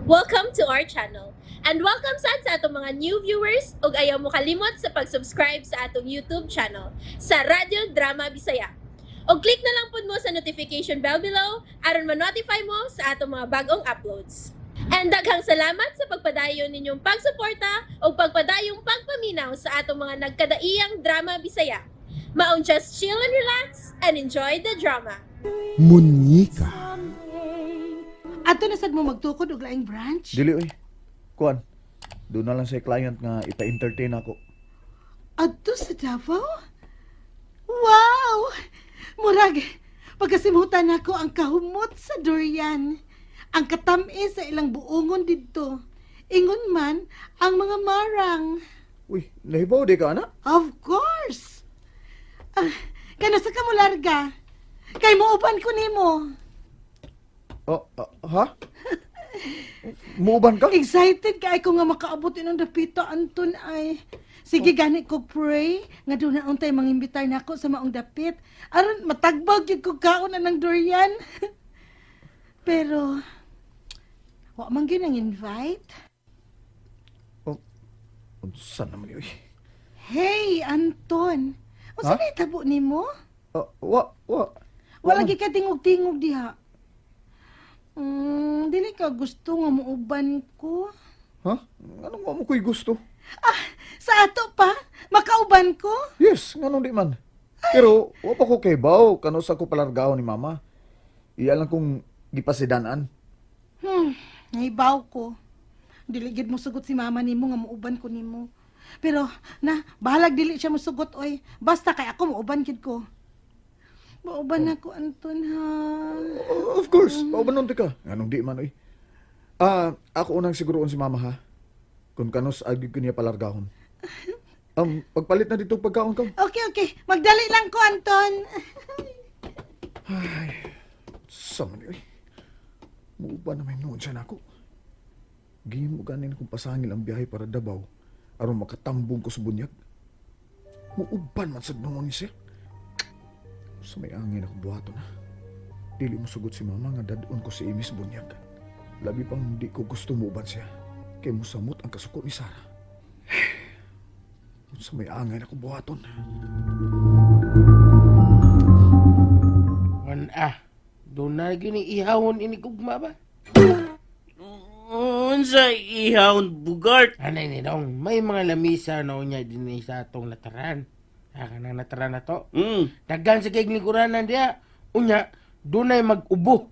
Welcome to our channel. And welcome sa atong mga new viewers ug ayaw mo kalimot sa pag-subscribe sa atong YouTube channel sa Radio Drama Bisaya. O click na lang pud mo sa notification bell below aron ma-notify mo sa atong mga bagong uploads. And daghang salamat sa pagpadayon ninyong pagsuporta o pagpadayong pagpaminaw sa atong mga nagkadaiyang Drama Bisaya. Maong just chill and relax and enjoy the drama. Munyika. Ato na sad mo magtukod og laing branch. Dili oy. Kuan. Doon na lang sa client nga ipa-entertain ako. Ato sa Davao? Wow! Murag, pagkasimutan nako ang kahumot sa durian. Ang katamis sa ilang buongon didto. Ingon man ang mga marang. Uy, nahibaw di ka ana? Of course! Kano sa kamo larga? Kay muuban ko nimo. Oh, ha? Muuban ka? Excited kay ko nga makaabot inong dapito Anton ay. Sige gani ko pray nga doon na untay mangimbitar nako sa maong dapit. Aron matagbag gyud ko kaon na ng durian. Pero wa man gyud ang invite. Unsa naman yun? Hey Anton, unsa Ha? na itabo nimo? Wala gyud ka tingog-tingog diha. Dili ka gusto nga muuban ko. Ha? Anong mo ko'y gusto? Sa ato pa, makauban ko. Yes, ganun di man. Pero, wa pa ko kay Bao, kano sa ko palargaw ni Mama. Iya lang kong gipasidanan. Naibaw ko. Dili gid mo sugot si mama nimo nga muuban ko nimo. Pero na, bahalag dili siya mosugot oy. Basta kay ako muuban gid ko. Mauban ako Anton ha. Of course, paubanon ti ka. Anong di man, oy. Ako unang siguroon si Mama, ha? Kung kanos agi ko niya palargahon. Pagpalit na dito pagkaon ka. Okay. Magdali lang ko Anton. Sama niyo, eh. Muuban na may noon siya na ako. Gihim mo ganin kung pasangil ang biyahe para Davao aron makatambong ko sa bunyag. Muuban man sa noon siya. Sa may angin ako buhato na. Dili mo sugot si Mama nga dadon ko si Imis bunyag. Labi pang hindi ko gusto muuban siya. Kay musamot ang kasuko ni Sarah. Sa may angin ako buhaton. Doon na gini ihawon ini kugma ba? Unsa ihawon bugart? Anay ni dong, may mga lamisa na unya din sa atong lataran. Kanang lataran na to. Daghan sa kay lingkuranan dia. Unya, doon ay mag-ubo.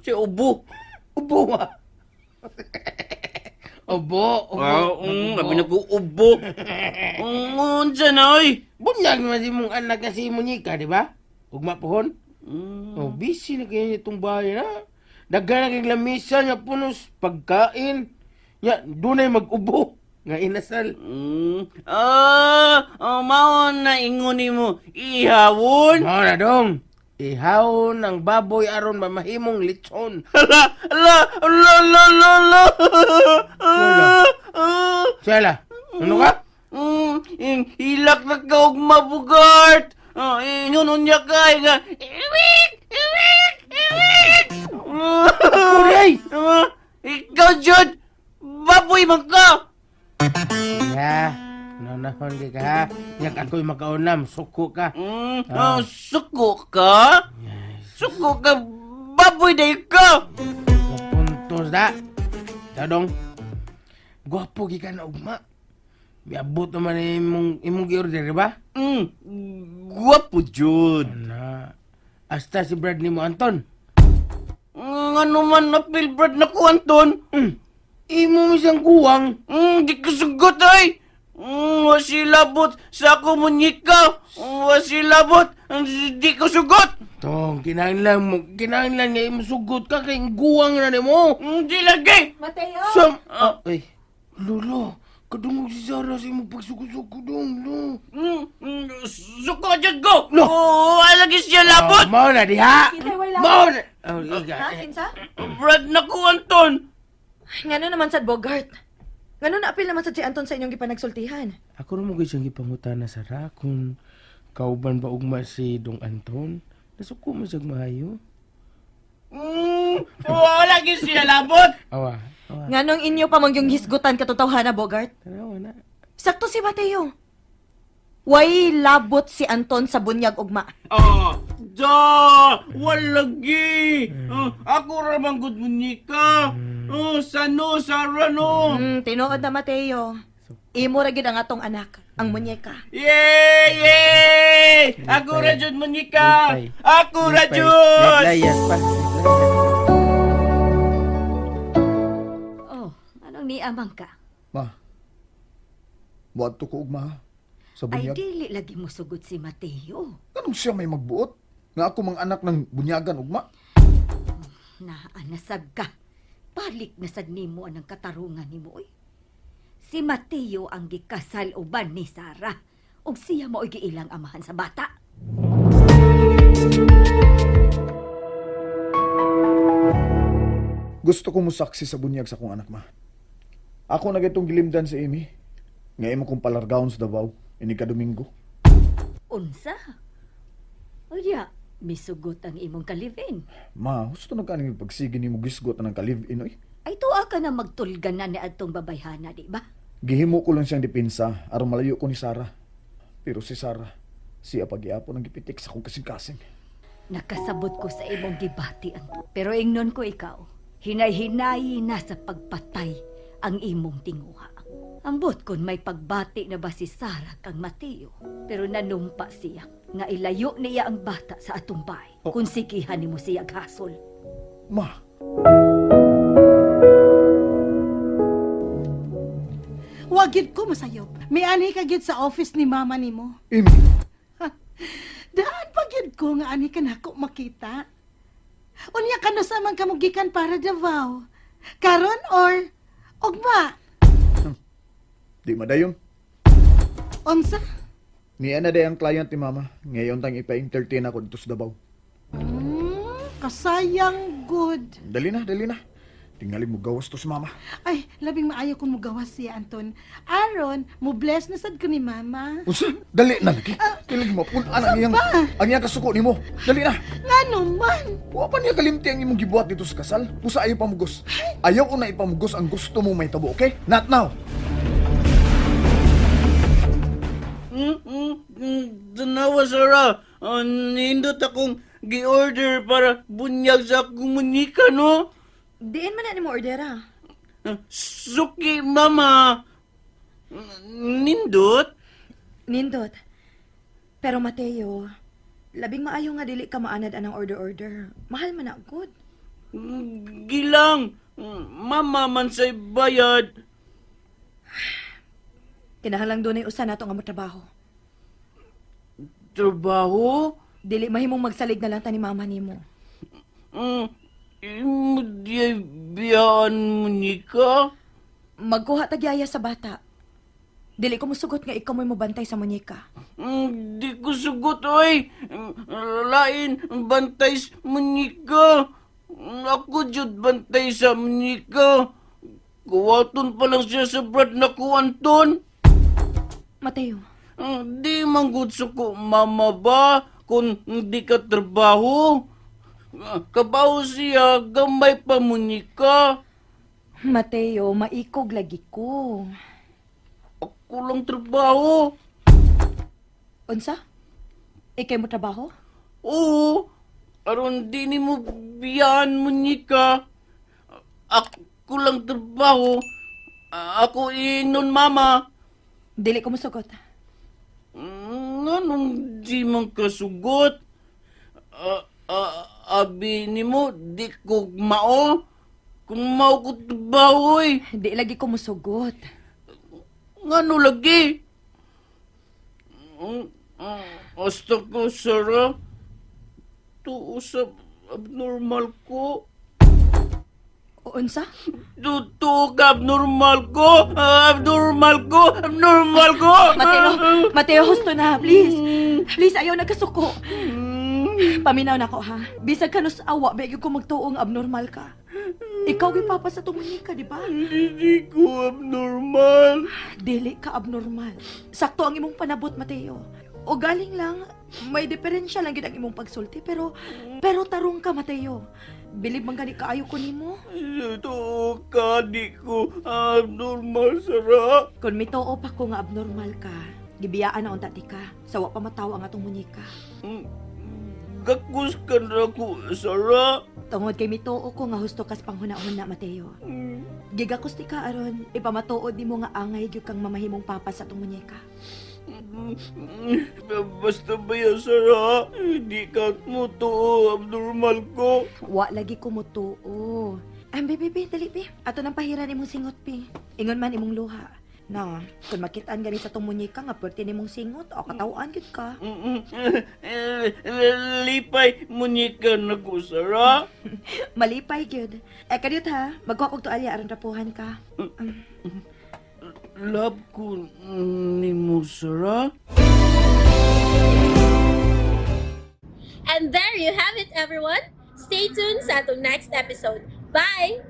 Si ubo. Ubo ha. Ubo. Labi na ko ubo. Unsa na oy? Bunyag naman si mong anak na si Monica, di ba? Ugma pohon. Busy na kayo itong bahay na. Daghan ang lamisa nga punos pagkain. Ya, doon ay mag-ubo. Nga inasal. Mao na ingon nimo ihawon. Mao na dong. Ihawon ang baboy aron mamahimong litson. Ala. Sela, ano ka? Hilak na ka og mabugart. Ingon unya kay nga. Iwik. Kuray! Ikaw jud baboy man ka. Ya, nanahon di ka ha. Yak ako'y makaunam, suko ka. Suko ka? Suko ka baboy day ka. Kapuntos da. Tadong, gwapo ka na ugma. Biabot naman imong gi-order, di ba? Guwapo jud. Na, hasta si Brad ni mo, Anton. Ano man na pilbrad na ko Anton? Imo mo siyang kuwang. Di ko sugot ay. Wasilabot sa ako munyika. Wasilabot. Di ko sugot. Tong, kinahanglan nga imo sugot ka kay guwang na ni mo. Di lagi. Mateo! Ay, Lolo, kadungog si Sarah sa imong pagsugod-sugod dong, lo. Suko jud ko. No. Wala lagi siya labot. Mao na diha. Kita way labot. Mao na. Oh, iga. Kinsa? Brad na ko Anton. Ngano naman sad Bogart? Ngano na apil naman sad si Anton sa inyong gipanagsultihan? Ako na mo siyang gipangutan na Sarah kung kauban ba ugma si Dong Anton. Nasuko mo siyang mahayo. Wala gyud siya labot. Awa. Nganong inyo pa mangyong hisgutan katutawhana, Bogart? Tanawa na. Sakto si Mateo. Way labot si Anton sa bunyag ugma. Walagi! Ako ramang good munyika! Sano, Sarano! Tinuod na Mateo. Imo ra gid ang atong anak, ang munyeka. Yay! Ako ra jud munyika! Ako ra jud! Layas pa. Oh, anong niamang ka? Ma, buhat to ko ugma ha, sa Ay, bunyag. dili lagi mo sugod si Mateo. Anong siya may magbuot? Nga ako mga anak ng bunyagan ugma. Naanasag ka. Balik na sad nimo anang katarungan nimo oy. Si Mateo ang gikasal uban ni Sarah. Ug siya mao'y giilang amahan sa bata. Gusto ko musaksi sa bunyag sa kong anak, ma. Ako na itong gilimdan sa imi. Nga imo kong palargahon sa Davao, ini ka Domingo. Unsa? O diya, misugot ang imong kalivin. Ma, gusto na kaning pagsige ni mo gisgot ng kalib-in, oy. Ay tuwa ka na magtulgan na ni adtong babayhana, di ba? Gihimo ko lang siyang dipinsa, aron malayo ko ni Sarah. Pero si Sarah, siya pag-iapon ang gipitik sa kong kasing-kasing. Nakasabot ko sa imong gibati Anton. Pero ingnon ko ikaw, hinay-hinayi na sa pagpatay ang imong tinguha. Ambot kon may pagbati na ba si Sarah kang Mateo, pero nanumpa siya nga ilayo niya ang bata sa atong bahay kung sikihan nimo siya gasol. Ma, Wagid ko masayop. May ani ka gid sa office ni mama nimo. imi, Daan pa gid ko nga ani ka nako makita. Unya kano sa man kamugikan para Davao? Karon or ugma? di madayon. Unsa? Niya na day ang client ni Mama. Ngayon tang ipa-entertain ako dito sa Davao. Kasayang good. Dali na, dali na. Tingali mo gawas to si Mama. Ay, labing maayo kung mugawas siya, Anton. Aron, mo bless na sad ko ni mama. Unsa? Dali na lagi. Kilig mo pun ang iyang kasuko nimo. Dali na. Ngano man? Wa pa niya kalimti ang imong gibuhat dito sa kasal. Pusa ayaw pamugos. Ayaw una ipamugos ang gusto mo may tabo, okay? Not now. Tanawa, Sarah. Nindot akong gi-order para bunyag sa akong munyika, no? Diin man na ni mo ordera. Suki, mama. Nindot? Nindot. Pero Mateo, labing maayo nga dili ka maanad anang order-order. Mahal man na good. Gilang. Mama man say bayad. Kinahanglan doon ay usa nato nga motrabaho. Trabaho? Dili mahimong magsalig na lang ta ni mama nimo. Imo di biyaan munyika? Magkuha tagyaya sa bata. Dili ko musugot nga ikaw mo'y mobantay sa munyeka. Di ko sugot, oy. Lain, bantay sa munyika. Ako jud bantay sa munyika. Kuwaton pa lang siya sa brad na ko, Anton. Mateo, Di manggod ko, mama ba, kung di ka trabaho. Kabaw siya, gamay pa munyika. Mateo, maikog lagi ko. Ako lang trabaho. Unsa? Ikay mo trabaho? Oo, aron di ni mo biyaan munyika. Ako lang trabaho. Ako inon, mama. Dili ko musugot. Anong di man kasugot? Abi ni mo, di ko mao. Kung mao ko trabaho, eh. Di lagi ko musugot. Ngano lagi? Hasta ko, Sarah. Tuusap abnormal ko. Unsa? Tutok abnormal ko. Abnormal ko. Abnormal ko. Mateo, husto na, please. Please, ayaw nagkasuko. Paminaw na ko, ha? Bisag ka no sa awa, bigyan ko magtuong abnormal ka. Ikaw gipapa sa tumunika, di ba? Hindi ko abnormal. Dili ka abnormal. Sakto ang imong panabot, Mateo. O galing lang, may diferensya lang gid ang imong pagsulti, pero tarong ka, Mateo. Bilib man gani kaayo ko nimo. Ito ka, di ko abnormal, Sara. Kung mituo pa ko nga abnormal ka, gibiyaan na unta ti ka. Sawa pa matawa ang atong munika. Gakus ka na ko, Sara. Tungod kay mituo ko nga husto kas panghuna-huna, Mateo. Gigakos ti ka aron, ipamatuod di mo nga angay gyud kang mamahimong papa sa atong munika. Basta ba yan, Sara? Hindi ka mo to abnormal ko. Wa lagi ko mutuo. Ay, be, dali, be. Ato nang pahiran imong singot, be. Ingon man imong luha. Na, kung makitaan gani sa tong munika nga pwerte nimong singot o katawaan gyud ka. Lipay, munyika na ko, Sara. Malipay gyud. Kadiyot ha, magkuha kog tualya aron rapuhan ka. Love ko ni mo, Sara. And there you have it, everyone. Stay tuned sa atong next episode. Bye!